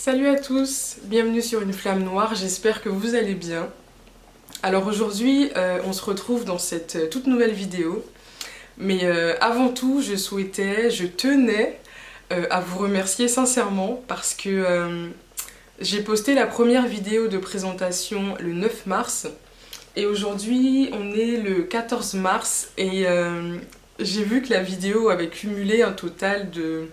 Salut à tous, bienvenue sur Une Flamme Noire, j'espère que vous allez bien. Alors aujourd'hui, on se retrouve dans cette toute nouvelle vidéo. Mais avant tout, je tenais à vous remercier sincèrement parce que j'ai posté la première vidéo de présentation le 9 mars. Et aujourd'hui, on est le 14 mars et j'ai vu que la vidéo avait cumulé un total de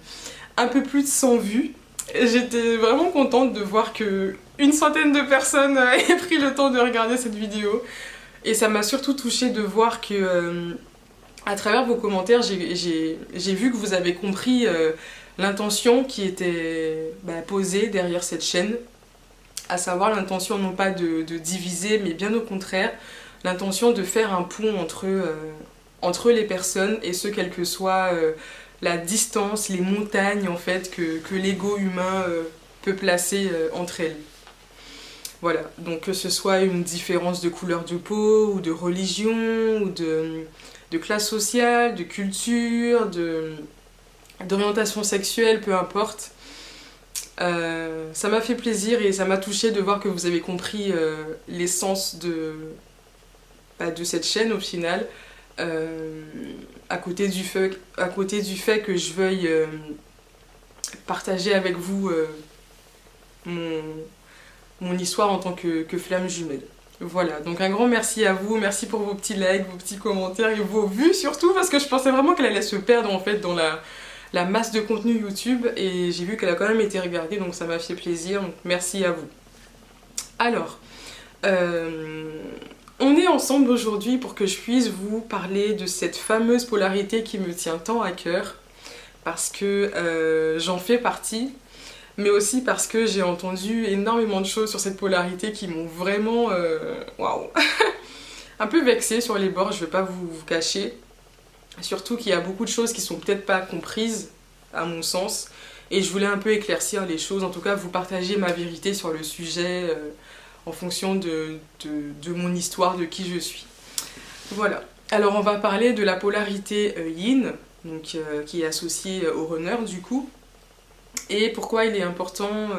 un peu plus de 100 vues. J'étais vraiment contente de voir que une centaine de personnes aient pris le temps de regarder cette vidéo. Et ça m'a surtout touchée de voir que, à travers vos commentaires, j'ai vu que vous avez compris l'intention qui était posée derrière cette chaîne. À savoir l'intention non pas de diviser, mais bien au contraire, l'intention de faire un pont entre les personnes, et ce, quelle que soit la distance, les montagnes en fait que l'ego humain peut placer entre elles. Voilà, donc que ce soit une différence de couleur de peau, ou de religion, ou de classe sociale, de culture, d'orientation sexuelle, peu importe. Ça m'a fait plaisir et ça m'a touchée de voir que vous avez compris l'essence de cette chaîne au final. À côté du fait que je veuille partager avec vous mon histoire en tant que flamme jumelle. Voilà, donc un grand merci à vous, merci pour vos petits likes, vos petits commentaires et vos vues surtout, parce que je pensais vraiment qu'elle allait se perdre en fait dans la masse de contenu YouTube, et j'ai vu qu'elle a quand même été regardée, donc ça m'a fait plaisir, donc merci à vous. Alors, on est ensemble aujourd'hui pour que je puisse vous parler de cette fameuse polarité qui me tient tant à cœur, parce que j'en fais partie, mais aussi parce que j'ai entendu énormément de choses sur cette polarité qui m'ont vraiment waouh, un peu vexée sur les bords, je vais pas vous cacher. Surtout qu'il y a beaucoup de choses qui sont peut-être pas comprises, à mon sens, et je voulais un peu éclaircir les choses, en tout cas vous partager ma vérité sur le sujet en fonction de mon histoire, de qui je suis. Voilà. Alors on va parler de la polarité yin, donc, qui est associée au runner du coup, et pourquoi il est important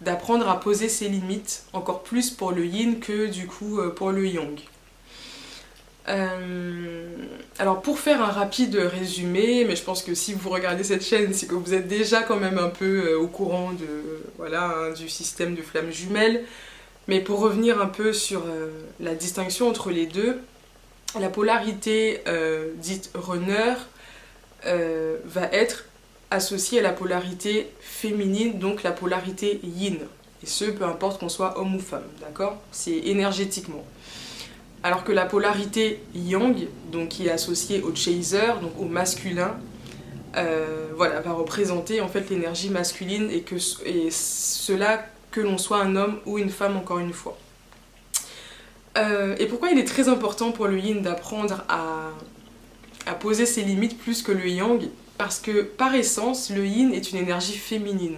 d'apprendre à poser ses limites, encore plus pour le yin que du coup pour le yang. Alors pour faire un rapide résumé, mais je pense que si vous regardez cette chaîne, c'est que vous êtes déjà quand même un peu au courant du système de flammes jumelles. Mais pour revenir un peu sur la distinction entre les deux, la polarité dite runner va être associée à la polarité féminine, donc la polarité yin. Et ce, peu importe qu'on soit homme ou femme, d'accord? C'est énergétiquement. Alors que la polarité yang, donc qui est associée au chaser, donc au masculin, va représenter en fait l'énergie masculine, et cela que l'on soit un homme ou une femme, encore une fois. Et pourquoi il est très important pour le yin d'apprendre à poser ses limites plus que le yang? Parce que par essence, le yin est une énergie féminine.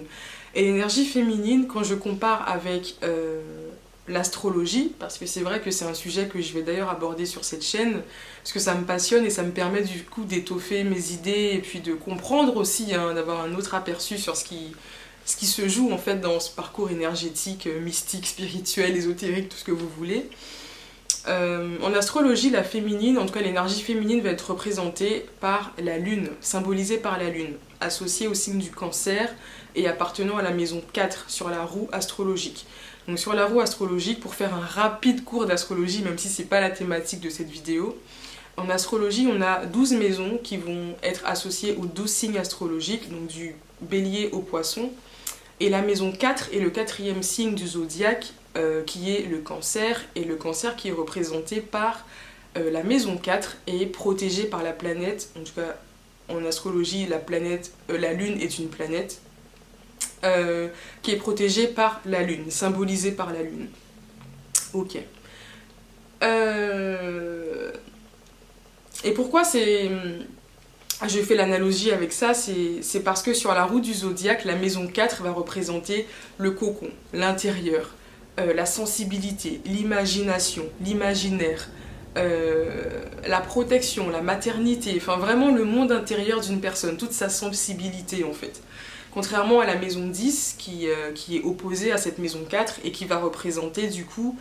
Et l'énergie féminine, quand je compare avec l'astrologie, parce que c'est vrai que c'est un sujet que je vais d'ailleurs aborder sur cette chaîne, parce que ça me passionne et ça me permet du coup d'étoffer mes idées et puis de comprendre aussi, d'avoir un autre aperçu sur ce qui se joue en fait dans ce parcours énergétique, mystique, spirituel, ésotérique, tout ce que vous voulez. En astrologie, la féminine, en tout cas l'énergie féminine, va être représentée par la lune, symbolisée par la lune, associée au signe du cancer et appartenant à la maison 4 sur la roue astrologique. Donc sur la roue astrologique, pour faire un rapide cours d'astrologie, même si c'est pas la thématique de cette vidéo, en astrologie on a 12 maisons qui vont être associées aux 12 signes astrologiques, donc du bélier au poisson, et la maison 4 est le 4e signe du zodiaque, qui est le cancer, et le cancer qui est représenté par la maison 4 et protégé par la planète, en tout cas en astrologie la lune est une planète, qui est protégée par la lune, symbolisée par la lune. Ok. Et pourquoi je fais l'analogie avec ça, c'est parce que sur la roue du zodiaque, la maison 4 va représenter le cocon, l'intérieur, la sensibilité, l'imagination, l'imaginaire, la protection, la maternité, enfin vraiment le monde intérieur d'une personne, toute sa sensibilité en fait. contrairement à la maison 10 qui est opposée à cette maison 4 et qui va représenter du coup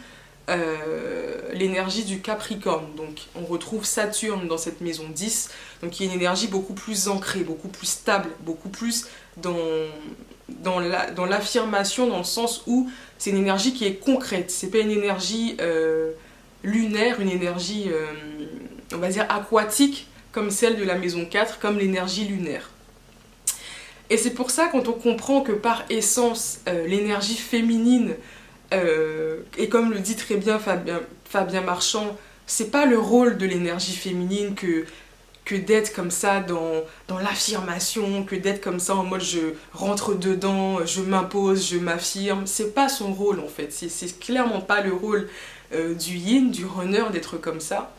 l'énergie du Capricorne. Donc on retrouve Saturne dans cette maison 10, donc qui est une énergie beaucoup plus ancrée, beaucoup plus stable, beaucoup plus dans l'affirmation, dans le sens où c'est une énergie qui est concrète, c'est pas une énergie lunaire, une énergie on va dire aquatique comme celle de la maison 4, comme l'énergie lunaire. Et c'est pour ça, quand on comprend que par essence l'énergie féminine, et comme le dit très bien Fabien Marchand, c'est pas le rôle de l'énergie féminine que d'être comme ça dans l'affirmation, que d'être comme ça en mode je rentre dedans, je m'impose, je m'affirme. C'est pas son rôle en fait, c'est clairement pas le rôle du yin, du runner, d'être comme ça.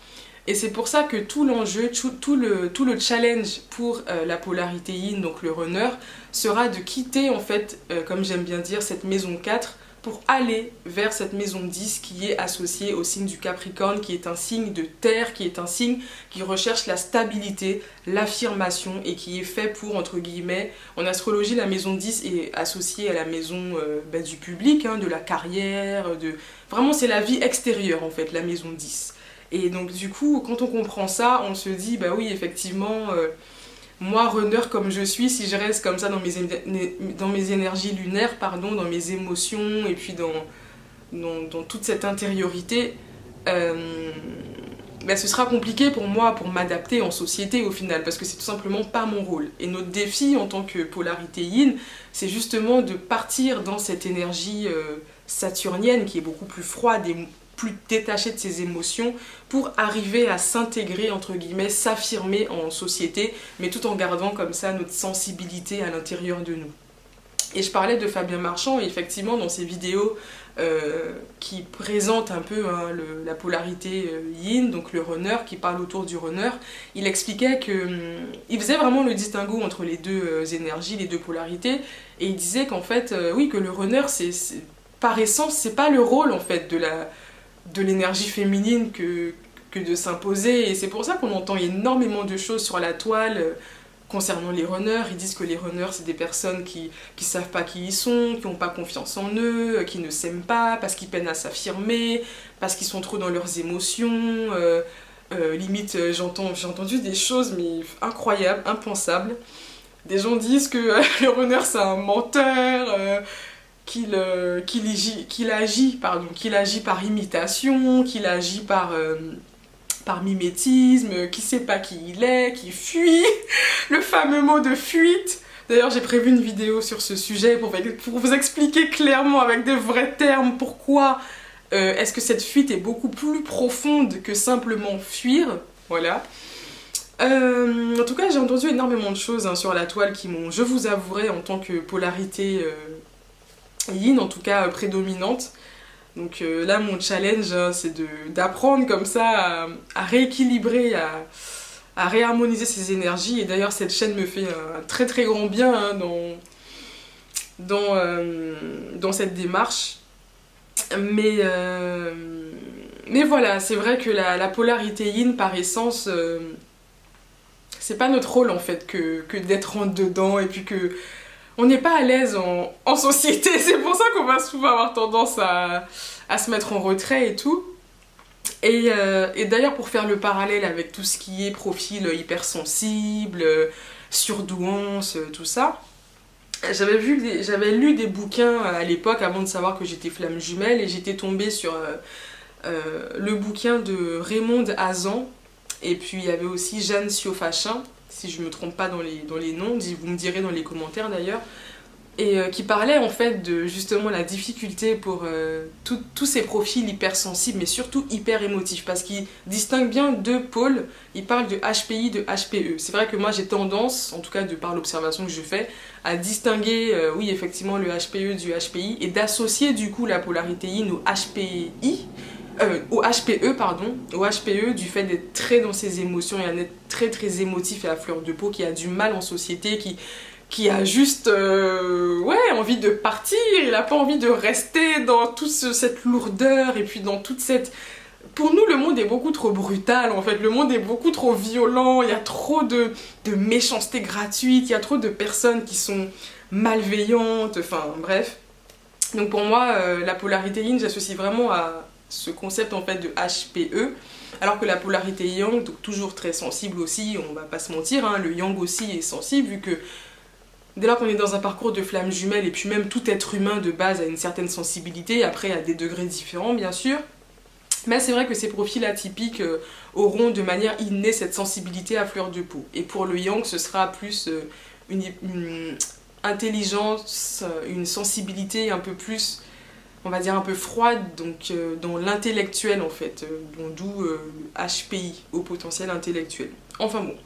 Et c'est pour ça que tout l'enjeu, tout le challenge pour la polarité yin, donc le runner, sera de quitter en fait, comme j'aime bien dire, cette maison 4 pour aller vers cette maison 10 qui est associée au signe du Capricorne, qui est un signe de terre, qui est un signe qui recherche la stabilité, l'affirmation et qui est fait pour, entre guillemets, en astrologie, la maison 10 est associée à la maison du public, hein, de la carrière, vraiment c'est la vie extérieure en fait, la maison 10. Et donc du coup, quand on comprend ça, on se dit, bah oui, effectivement, moi, runner comme je suis, si je reste comme ça dans mes énergies lunaires, pardon, dans mes émotions, et puis dans toute cette intériorité, bah, ce sera compliqué pour moi pour m'adapter en société au final, parce que c'est tout simplement pas mon rôle. Et notre défi en tant que polarité yin, c'est justement de partir dans cette énergie saturnienne qui est beaucoup plus froide et plus détaché de ses émotions pour arriver à s'intégrer, entre guillemets, s'affirmer en société, mais tout en gardant comme ça notre sensibilité à l'intérieur de nous. Et je parlais de Fabien Marchand, et effectivement dans ses vidéos qui présentent un peu hein, la polarité yin, donc le runner, qui parle autour du runner, il expliquait qu'il faisait vraiment le distinguo entre les deux énergies, les deux polarités, et il disait qu'en fait, oui, que le runner, par essence, c'est pas le rôle en fait de l'énergie féminine que de s'imposer, et c'est pour ça qu'on entend énormément de choses sur la toile concernant les runners. Ils disent que les runners c'est des personnes qui savent pas qui ils sont, qui n'ont pas confiance en eux, qui ne s'aiment pas parce qu'ils peinent à s'affirmer, parce qu'ils sont trop dans leurs émotions, limite j'ai entendu des choses mais incroyables, impensables. Des gens disent que le runner c'est un menteur, qu'il agit par imitation, qu'il agit par mimétisme, qui sait pas qui il est, qui fuit, le fameux mot de fuite. D'ailleurs, j'ai prévu une vidéo sur ce sujet pour vous expliquer clairement avec des vrais termes pourquoi est-ce que cette fuite est beaucoup plus profonde que simplement fuir. Voilà. En tout cas, j'ai entendu énormément de choses hein, sur la toile qui m'ont, je vous avouerai, en tant que polarité yin, en tout cas prédominante. Donc là, mon challenge, hein, c'est d'apprendre comme ça à rééquilibrer, à réharmoniser ces énergies. Et d'ailleurs, cette chaîne me fait un très très grand bien hein, dans cette démarche. Mais voilà, c'est vrai que la polarité yin, par essence, c'est pas notre rôle en fait que d'être en dedans et puis que on n'est pas à l'aise en société. C'est pour ça qu'on va souvent avoir tendance à se mettre en retrait et tout. Et d'ailleurs, pour faire le parallèle avec tout ce qui est profil hypersensible, surdouance, tout ça, j'avais lu des bouquins à l'époque avant de savoir que j'étais flamme jumelle, et j'étais tombée sur le bouquin de Raymonde Hazan, et puis il y avait aussi Jeanne Siofachin, si je me trompe pas dans les noms, vous me direz dans les commentaires d'ailleurs, et qui parlait en fait de justement la difficulté pour tous ces profils hypersensibles, mais surtout hyper émotifs, parce qu'il distingue bien deux pôles. Il parle de HPI, de HPE. C'est vrai que moi j'ai tendance, en tout cas de par l'observation que je fais, à distinguer, oui effectivement, le HPE du HPI, et d'associer du coup la polarité yin au HPI, au HPE, pardon, au HPE, du fait d'être très dans ses émotions et d'être très très émotif et à fleur de peau, qui a du mal en société, qui a juste envie de partir, il n'a pas envie de rester dans toute cette lourdeur et puis dans toute cette pour nous, le monde est beaucoup trop brutal, en fait. Le monde est beaucoup trop violent. Il y a trop de méchanceté gratuite. Il y a trop de personnes qui sont malveillantes. Enfin, bref. Donc pour moi, la polarité yin, j'associe vraiment à ce concept, en fait, de HPE. Alors que la polarité yang, donc toujours très sensible aussi, on va pas se mentir, hein, le yang aussi est sensible, vu que dès lors qu'on est dans un parcours de flammes jumelles, et puis même tout être humain de base a une certaine sensibilité, après à des degrés différents, bien sûr. Mais c'est vrai que ces profils atypiques auront de manière innée cette sensibilité à fleur de peau. Et pour le yang, ce sera plus une intelligence, une sensibilité un peu plus, on va dire un peu froide, donc dans l'intellectuel en fait, d'où HPI, au potentiel intellectuel. Enfin bon.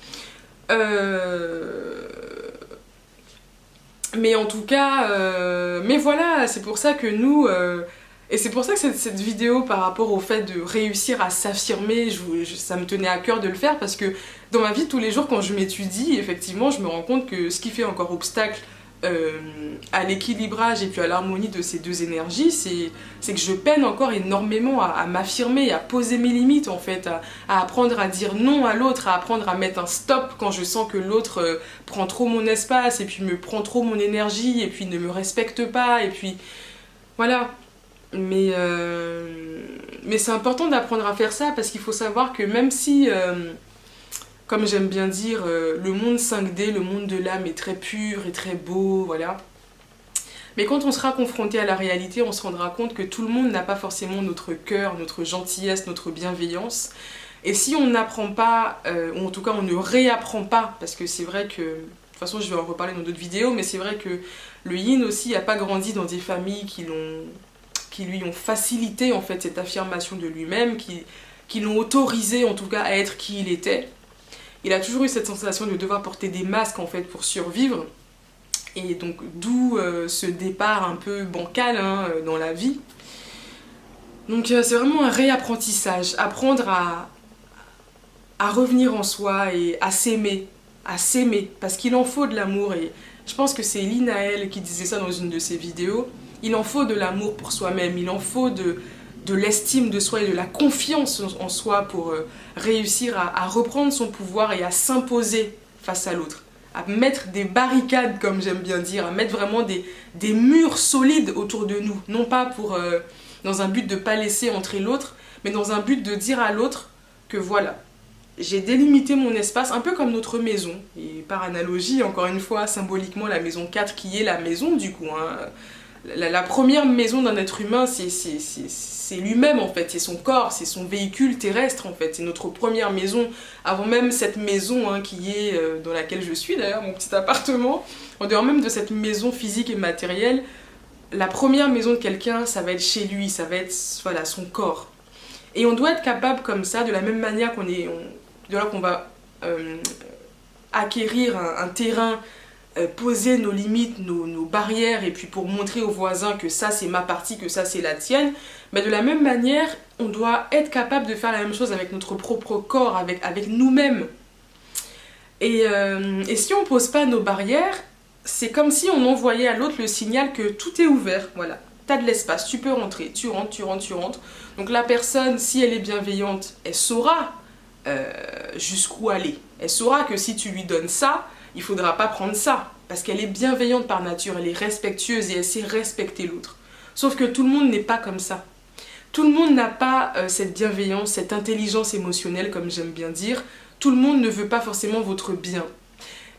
Mais en tout cas, mais voilà, c'est pour ça que nous... Et c'est pour ça que cette vidéo par rapport au fait de réussir à s'affirmer, ça me tenait à cœur de le faire parce que dans ma vie de tous les jours quand je m'étudie, effectivement je me rends compte que ce qui fait encore obstacle à l'équilibrage et puis à l'harmonie de ces deux énergies, c'est que je peine encore énormément à m'affirmer, à poser mes limites en fait, à apprendre à dire non à l'autre, à apprendre à mettre un stop quand je sens que l'autre prend trop mon espace et puis me prend trop mon énergie et puis ne me respecte pas et puis voilà. Mais c'est important d'apprendre à faire ça parce qu'il faut savoir que même si, comme j'aime bien dire, le monde 5D, le monde de l'âme est très pur et très beau, voilà. Mais quand on sera confronté à la réalité, on se rendra compte que tout le monde n'a pas forcément notre cœur, notre gentillesse, notre bienveillance. Et si on n'apprend pas, ou en tout cas on ne réapprend pas, parce que c'est vrai que, de toute façon je vais en reparler dans d'autres vidéos, mais c'est vrai que le yin aussi n'a pas grandi dans des familles qui lui ont facilité en fait cette affirmation de lui-même, qui l'ont autorisé en tout cas à être qui il était. Il a toujours eu cette sensation de devoir porter des masques en fait pour survivre. Et donc d'où ce départ un peu bancal hein, dans la vie. Donc c'est vraiment un réapprentissage, apprendre à revenir en soi et à s'aimer, parce qu'il en faut de l'amour. Et je pense que c'est Linaël qui disait ça dans une de ses vidéos. Il en faut de l'amour pour soi-même, il en faut de l'estime de soi et de la confiance en soi pour réussir à reprendre son pouvoir et à s'imposer face à l'autre. À mettre des barricades, comme j'aime bien dire, à mettre vraiment des murs solides autour de nous. Non pas dans un but de ne pas laisser entrer l'autre, mais dans un but de dire à l'autre que voilà, j'ai délimité mon espace, un peu comme notre maison. Et par analogie, encore une fois, symboliquement, la maison 4 qui est la maison du coup, hein. La première maison d'un être humain, c'est lui-même en fait, c'est son corps, c'est son véhicule terrestre en fait, c'est notre première maison, avant même cette maison hein, qui est dans laquelle je suis d'ailleurs, mon petit appartement, en dehors même de cette maison physique et matérielle, la première maison de quelqu'un, ça va être chez lui, ça va être voilà, son corps. Et on doit être capable comme ça, de la même manière qu'on va acquérir un terrain, poser nos limites, nos barrières et puis pour montrer aux voisins que ça c'est ma partie, que ça c'est la tienne, mais de la même manière on doit être capable de faire la même chose avec notre propre corps, avec nous-mêmes. Et si on pose pas nos barrières, c'est comme si on envoyait à l'autre le signal que tout est ouvert, voilà, t'as de l'espace, tu peux rentrer, tu rentres. Donc la personne, si elle est bienveillante, elle saura jusqu'où aller, elle saura que si tu lui donnes ça, il faudra pas prendre ça, parce qu'elle est bienveillante par nature, elle est respectueuse et elle sait respecter l'autre. Sauf que tout le monde n'est pas comme ça. Tout le monde n'a pas cette bienveillance, cette intelligence émotionnelle, comme j'aime bien dire. Tout le monde ne veut pas forcément votre bien.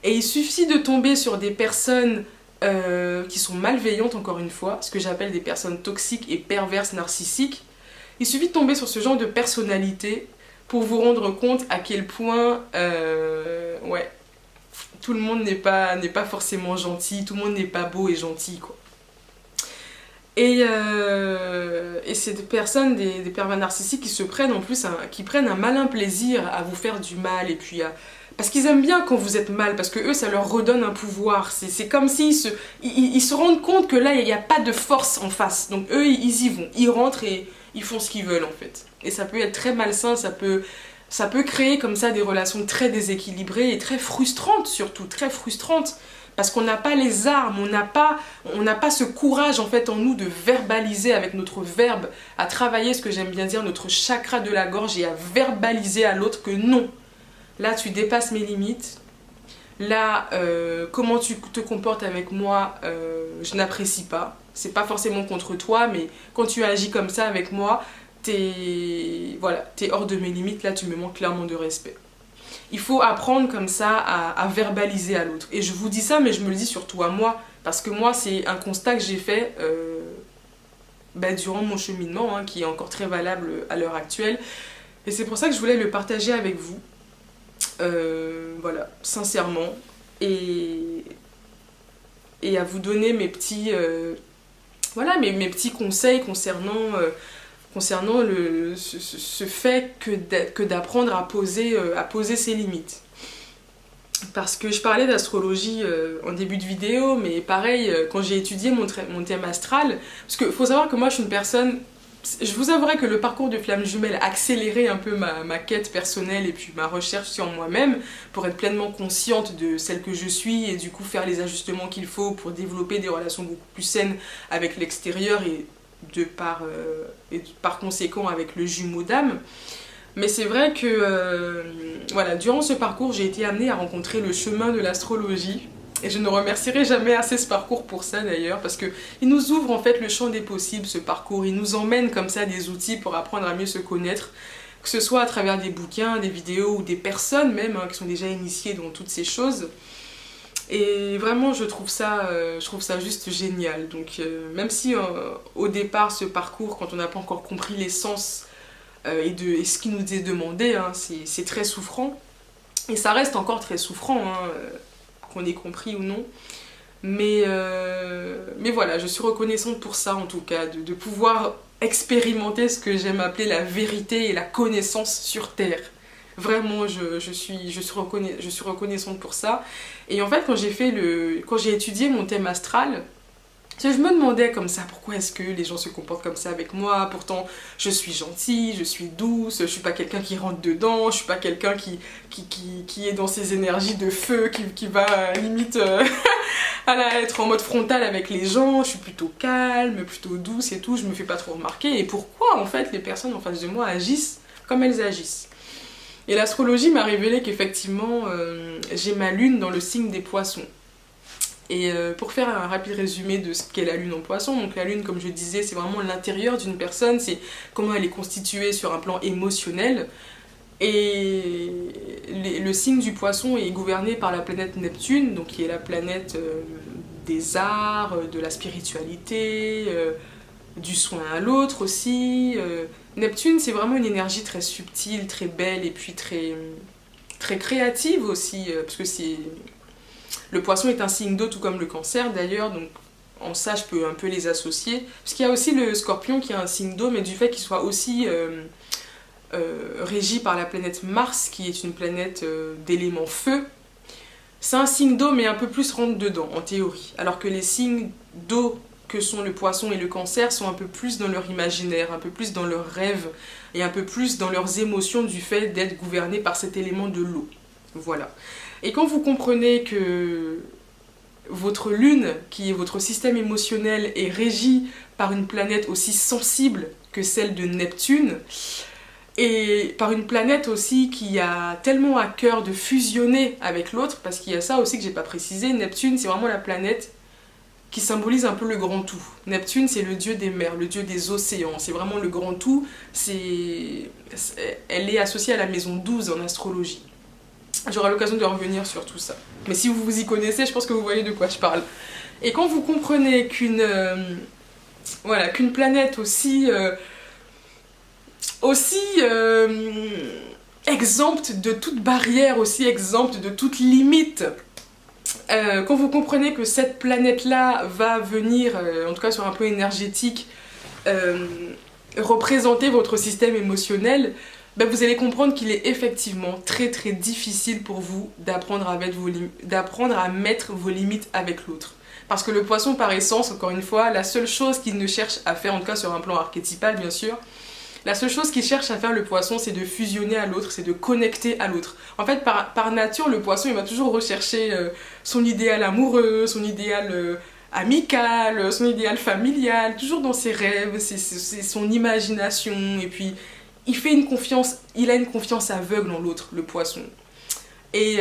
Et il suffit de tomber sur des personnes qui sont malveillantes, encore une fois, ce que j'appelle des personnes toxiques et perverses narcissiques. Il suffit de tomber sur ce genre de personnalité pour vous rendre compte à quel point, ouais, tout le monde n'est pas forcément gentil, tout le monde n'est pas beau et gentil, quoi. Et c'est des personnes, des pervers narcissiques qui se prennent en plus, qui prennent un malin plaisir à vous faire du mal, et puis parce qu'ils aiment bien quand vous êtes mal, parce que eux ça leur redonne un pouvoir, c'est comme s'ils ils se rendent compte que là il n'y a pas de force en face, donc eux ils y vont, ils rentrent et ils font ce qu'ils veulent en fait. Et ça peut être très malsain, ça peut créer comme ça des relations très déséquilibrées et très frustrantes surtout, très frustrantes. Parce qu'on n'a pas les armes, on n'a pas ce courage en fait en nous de verbaliser avec notre verbe, à travailler ce que j'aime bien dire, notre chakra de la gorge et à verbaliser à l'autre que non. Là, tu dépasses mes limites. Là, comment tu te comportes avec moi, je n'apprécie pas. C'est pas forcément contre toi, mais quand tu agis comme ça avec moi, t'es hors de mes limites. Là, tu me manques clairement de respect. Il faut apprendre comme ça à verbaliser à l'autre. Et je vous dis ça, mais je me le dis surtout à moi. Parce que moi, c'est un constat que j'ai fait durant mon cheminement, hein, qui est encore très valable à l'heure actuelle. Et c'est pour ça que je voulais le partager avec vous. Voilà, sincèrement. Et à vous donner mes petits, mes petits conseils concernant ce fait que d'apprendre à poser ses limites. Parce que je parlais d'astrologie en début de vidéo, mais pareil, quand j'ai étudié mon thème astral, parce qu'il faut savoir que moi je suis une personne, je vous avouerai que le parcours de flamme jumelle a accéléré un peu ma quête personnelle et puis ma recherche sur moi-même pour être pleinement consciente de celle que je suis et du coup faire les ajustements qu'il faut pour développer des relations beaucoup plus saines avec l'extérieur et par conséquent avec le jumeau d'âme. Mais c'est vrai que durant ce parcours, j'ai été amenée à rencontrer le chemin de l'astrologie. Et je ne remercierai jamais assez ce parcours pour ça d'ailleurs, parce qu'il nous ouvre en fait le champ des possibles, ce parcours. Il nous emmène comme ça des outils pour apprendre à mieux se connaître, que ce soit à travers des bouquins, des vidéos ou des personnes même qui sont déjà initiées dans toutes ces choses. Et vraiment, je trouve ça juste génial. Donc même si au départ, ce parcours, quand on n'a pas encore compris l'essence et ce qui nous est demandé, hein, c'est très souffrant. Et ça reste encore très souffrant, hein, qu'on ait compris ou non. Mais voilà, je suis reconnaissante pour ça en tout cas, de pouvoir expérimenter ce que j'aime appeler la vérité et la connaissance sur Terre. Vraiment, je suis reconnaissante pour ça. Et en fait, quand j'ai étudié mon thème astral, je me demandais comme ça, pourquoi est-ce que les gens se comportent comme ça avec moi? Pourtant, je suis gentille, je suis douce, je suis pas quelqu'un qui rentre dedans, je suis pas quelqu'un qui est dans ses énergies de feu, qui va limite être en mode frontal avec les gens. Je suis plutôt calme, plutôt douce et tout, je me fais pas trop remarquer. Et pourquoi en fait les personnes en face de moi agissent comme elles agissent? Et l'astrologie m'a révélé qu'effectivement, j'ai ma lune dans le signe des poissons. Et pour faire un rapide résumé de ce qu'est la lune en poisson, donc la lune, comme je disais, c'est vraiment l'intérieur d'une personne, c'est comment elle est constituée sur un plan émotionnel. Et le signe du poisson est gouverné par la planète Neptune, donc qui est la planète des arts, de la spiritualité, du soin à l'autre aussi. Neptune, c'est vraiment une énergie très subtile, très belle et puis très, très créative aussi, parce que le poisson est un signe d'eau, tout comme le cancer d'ailleurs, donc en ça je peux un peu les associer. Parce qu'il y a aussi le scorpion qui est un signe d'eau, mais du fait qu'il soit aussi régi par la planète Mars, qui est une planète d'élément feu, c'est un signe d'eau, mais un peu plus rentre dedans, en théorie. Alors que les signes d'eau que sont le poisson et le cancer sont un peu plus dans leur imaginaire, un peu plus dans leurs rêves, et un peu plus dans leurs émotions du fait d'être gouvernés par cet élément de l'eau. Voilà. Et quand vous comprenez que votre lune, qui est votre système émotionnel, est régie par une planète aussi sensible que celle de Neptune, et par une planète aussi qui a tellement à cœur de fusionner avec l'autre, parce qu'il y a ça aussi que j'ai pas précisé, Neptune c'est vraiment la planète qui symbolise un peu le grand tout. Neptune c'est le dieu des mers, le dieu des océans, c'est vraiment le grand tout, elle est associée à la maison 12 en astrologie. J'aurai l'occasion de revenir sur tout ça. Mais si vous vous y connaissez, je pense que vous voyez de quoi je parle. Et quand vous comprenez qu'une planète aussi exempte de toute barrière, aussi exempte de toute limite, quand vous comprenez que cette planète-là va venir, en tout cas sur un plan énergétique, représenter votre système émotionnel, vous allez comprendre qu'il est effectivement très très difficile pour vous d'apprendre à mettre vos limites avec l'autre. Parce que le poisson par essence, encore une fois, la seule chose qu'il ne cherche à faire, en tout cas sur un plan archétypal bien sûr, La seule chose qu'il cherche à faire le poisson, c'est de fusionner à l'autre, c'est de connecter à l'autre. En fait, par nature, le poisson, il va toujours rechercher son idéal amoureux, son idéal amical, son idéal familial, toujours dans ses rêves, c'est son imagination, et puis il a une confiance aveugle en l'autre, le poisson. Et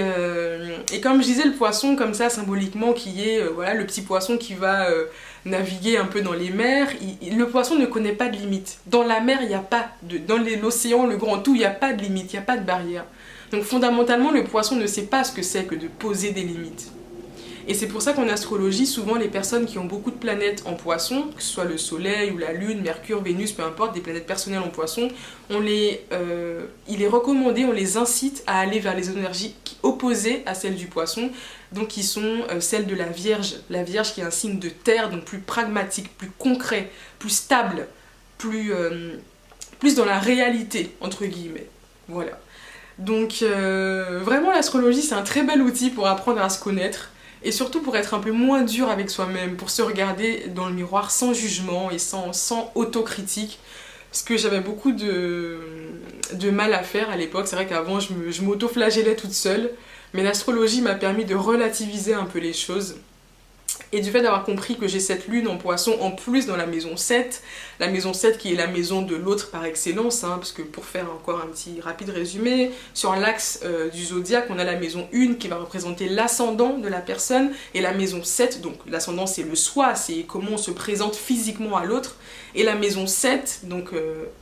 comme je disais, le poisson, comme ça, symboliquement, qui est voilà, le petit poisson qui va naviguer un peu dans les mers, le poisson ne connaît pas de limite. Dans la mer, il n'y a pas dans l'océan, le grand tout, il n'y a pas de limite, il n'y a pas de barrière. Donc fondamentalement, le poisson ne sait pas ce que c'est que de poser des limites. Et c'est pour ça qu'en astrologie, souvent les personnes qui ont beaucoup de planètes en poisson, que ce soit le soleil ou la lune, Mercure, Vénus, peu importe, des planètes personnelles en poisson, il est recommandé, on les incite à aller vers les énergies opposées à celles du poisson, donc qui sont celles de la Vierge qui est un signe de terre, donc plus pragmatique, plus concret, plus stable, plus dans la réalité, entre guillemets. Voilà. Donc vraiment l'astrologie c'est un très bel outil pour apprendre à se connaître, et surtout pour être un peu moins dur avec soi-même, pour se regarder dans le miroir sans jugement et sans autocritique. Parce que j'avais beaucoup de mal à faire à l'époque. C'est vrai qu'avant je m'auto-flagellais toute seule. Mais l'astrologie m'a permis de relativiser un peu les choses. Et du fait d'avoir compris que j'ai cette lune en poisson en plus dans la maison 7, la maison 7 qui est la maison de l'autre par excellence, hein, parce que pour faire encore un petit rapide résumé, sur l'axe du zodiaque, on a la maison 1 qui va représenter l'ascendant de la personne, et la maison 7, donc l'ascendant c'est le soi, c'est comment on se présente physiquement à l'autre, et la maison 7, donc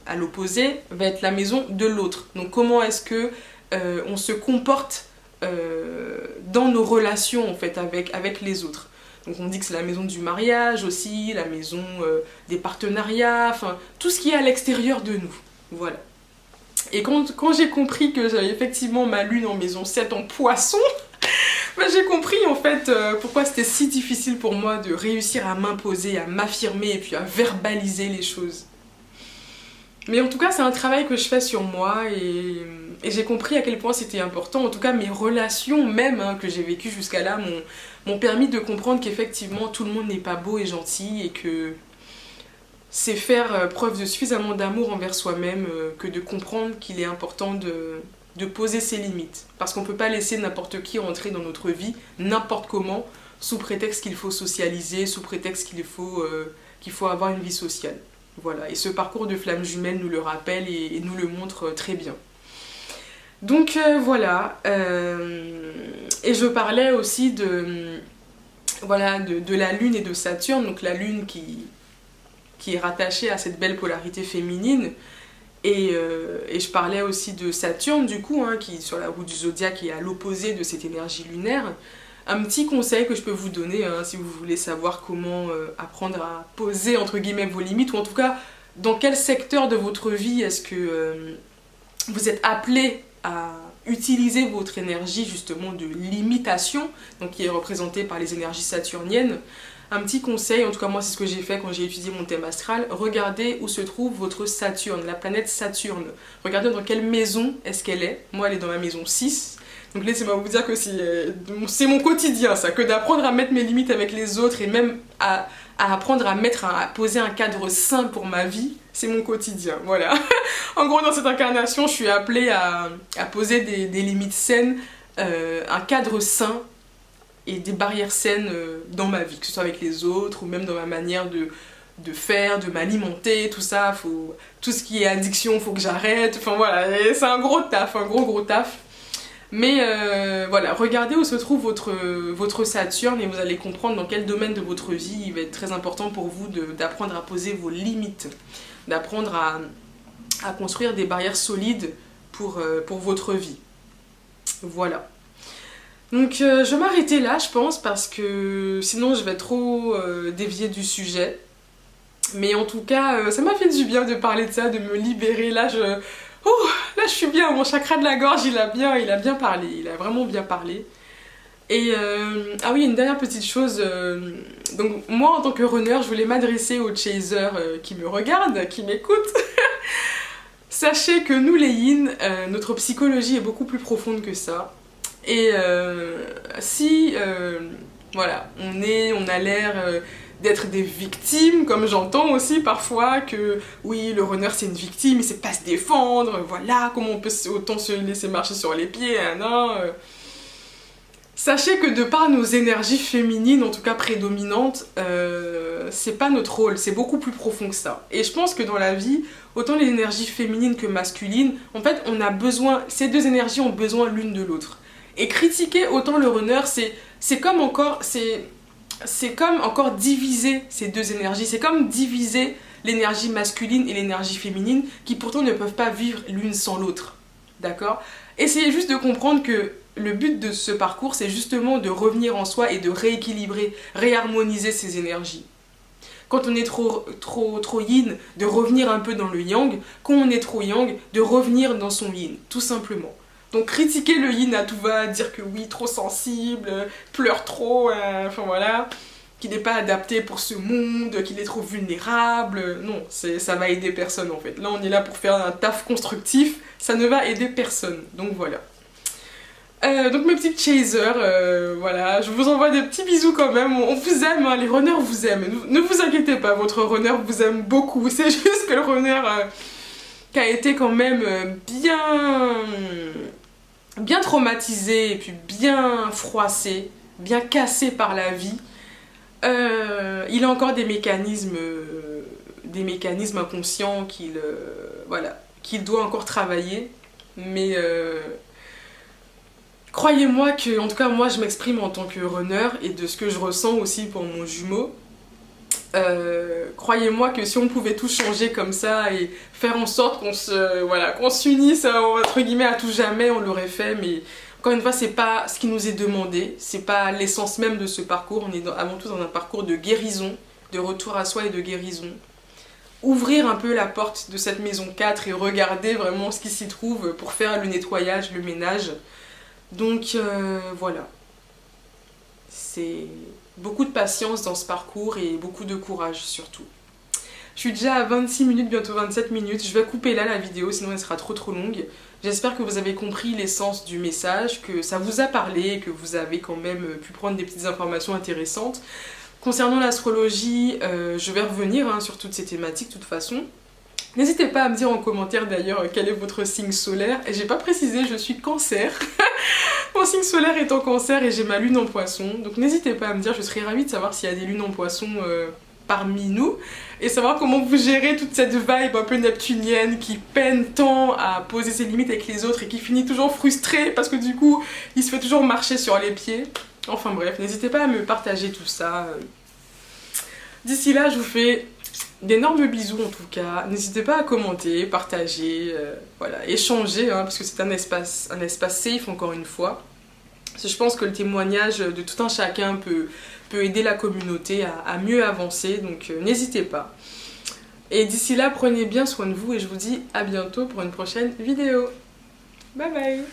à l'opposé, va être la maison de l'autre. Donc comment est-ce que on se comporte dans nos relations en fait avec les autres. Donc on dit que c'est la maison du mariage aussi, la maison des partenariats, enfin tout ce qui est à l'extérieur de nous. Voilà. Et quand j'ai compris que j'avais effectivement ma lune en maison 7 en poisson, ben j'ai compris en fait pourquoi c'était si difficile pour moi de réussir à m'imposer, à m'affirmer et puis à verbaliser les choses. Mais en tout cas c'est un travail que je fais sur moi et j'ai compris à quel point c'était important. En tout cas mes relations même hein, que j'ai vécues jusqu'à là m'ont permis de comprendre qu'effectivement tout le monde n'est pas beau et gentil, et que c'est faire preuve de suffisamment d'amour envers soi-même que de comprendre qu'il est important de poser ses limites. Parce qu'on ne peut pas laisser n'importe qui rentrer dans notre vie, n'importe comment, sous prétexte qu'il faut socialiser, sous prétexte qu'il faut avoir une vie sociale. Voilà, et ce parcours de flamme jumelle nous le rappelle et nous le montre très bien. Donc voilà, et je parlais aussi de la lune et de Saturne, donc la lune qui est rattachée à cette belle polarité féminine, et je parlais aussi de Saturne du coup, hein, qui sur la roue du zodiaque est à l'opposé de cette énergie lunaire. Un petit conseil que je peux vous donner hein, si vous voulez savoir comment apprendre à poser entre guillemets vos limites, ou en tout cas dans quel secteur de votre vie est-ce que vous êtes appelé à utiliser votre énergie justement de limitation, donc qui est représentée par les énergies saturniennes. Un petit conseil, en tout cas moi c'est ce que j'ai fait quand j'ai étudié mon thème astral, regardez où se trouve votre Saturne, la planète Saturne. Regardez dans quelle maison est-ce qu'elle est. Moi elle est dans ma maison 6. Donc laissez-moi vous dire que c'est mon quotidien ça, que d'apprendre à mettre mes limites avec les autres et même à apprendre à poser un cadre sain pour ma vie, c'est mon quotidien, voilà. En gros dans cette incarnation je suis appelée à poser des limites saines, un cadre sain et des barrières saines dans ma vie, que ce soit avec les autres ou même dans ma manière de faire, de m'alimenter, tout ça, tout ce qui est addiction faut que j'arrête, enfin voilà, c'est un gros taf, un gros taf. Mais voilà, regardez où se trouve votre Saturne et vous allez comprendre dans quel domaine de votre vie il va être très important pour vous d'apprendre à poser vos limites, d'apprendre à construire des barrières solides pour votre vie. Voilà. Donc je vais m'arrêter là je pense parce que sinon je vais trop dévier du sujet. Mais en tout cas, ça m'a fait du bien de parler de ça, de me libérer. Là je suis bien, mon chakra de la gorge il a bien parlé, il a vraiment bien parlé. Et ah oui, une dernière petite chose, donc moi en tant que runner, je voulais m'adresser aux chasers qui me regardent, qui m'écoutent. Sachez que nous les yin, notre psychologie est beaucoup plus profonde que ça. Et si voilà, on a l'air d'être des victimes, comme j'entends aussi parfois que oui, le runner c'est une victime, il sait pas se défendre, voilà, comment on peut autant se laisser marcher sur les pieds, hein. Sachez que de par nos énergies féminines, en tout cas prédominantes, c'est pas notre rôle, c'est beaucoup plus profond que ça. Et je pense que dans la vie, autant l'énergie féminine que masculine, en fait, on a besoin, ces deux énergies ont besoin l'une de l'autre. Et critiquer autant le runner, c'est comme encore diviser ces deux énergies, c'est comme diviser l'énergie masculine et l'énergie féminine, qui pourtant ne peuvent pas vivre l'une sans l'autre. D'accord ? Essayez juste de comprendre que le but de ce parcours, c'est justement de revenir en soi et de rééquilibrer, réharmoniser ces énergies. Quand on est trop yin, de revenir un peu dans le yang. Quand on est trop yang, de revenir dans son yin, tout simplement. Donc critiquer le yin à tout va, dire que oui, trop sensible, pleure trop, enfin voilà, qu'il n'est pas adapté pour ce monde, qu'il est trop vulnérable. Non, ça va aider personne en fait. Là, on est là pour faire un taf constructif, ça ne va aider personne. Donc voilà. Donc mes petits chasers, voilà, je vous envoie des petits bisous quand même, on vous aime, hein, les runners vous aiment, ne vous inquiétez pas, votre runner vous aime beaucoup, c'est juste que le runner qui a été quand même bien traumatisé, et puis bien froissé, bien cassé par la vie, il a encore des mécanismes inconscients qu'il doit encore travailler, mais... croyez-moi que, en tout cas moi je m'exprime en tant que runner et de ce que je ressens aussi pour mon jumeau. Croyez-moi que si on pouvait tout changer comme ça et faire en sorte qu'on s'unisse entre guillemets à tout jamais, on l'aurait fait. Mais encore une fois, c'est pas ce qui nous est demandé, c'est pas l'essence même de ce parcours. On est avant tout dans un parcours de guérison, de retour à soi et de guérison. Ouvrir un peu la porte de cette maison 4 et regarder vraiment ce qui s'y trouve pour faire le nettoyage, le ménage. Donc voilà, c'est beaucoup de patience dans ce parcours et beaucoup de courage surtout. Je suis déjà à 26 minutes, bientôt 27 minutes, je vais couper là la vidéo sinon elle sera trop longue. J'espère que vous avez compris l'essence du message, que ça vous a parlé, que vous avez quand même pu prendre des petites informations intéressantes. Concernant l'astrologie, je vais revenir sur toutes ces thématiques de toute façon. N'hésitez pas à me dire en commentaire d'ailleurs quel est votre signe solaire. Et j'ai pas précisé, je suis cancer. Mon signe solaire est en cancer et j'ai ma lune en poisson. Donc n'hésitez pas à me dire, je serais ravie de savoir s'il y a des lunes en poisson parmi nous. Et savoir comment vous gérez toute cette vibe un peu neptunienne qui peine tant à poser ses limites avec les autres et qui finit toujours frustré parce que du coup, il se fait toujours marcher sur les pieds. Enfin bref, n'hésitez pas à me partager tout ça. D'ici là, je vous fais... d'énormes bisous en tout cas, n'hésitez pas à commenter, partager, voilà, échanger, parce que c'est un espace safe encore une fois. Parce que je pense que le témoignage de tout un chacun peut aider la communauté à mieux avancer, donc n'hésitez pas. Et d'ici là, prenez bien soin de vous et je vous dis à bientôt pour une prochaine vidéo. Bye bye.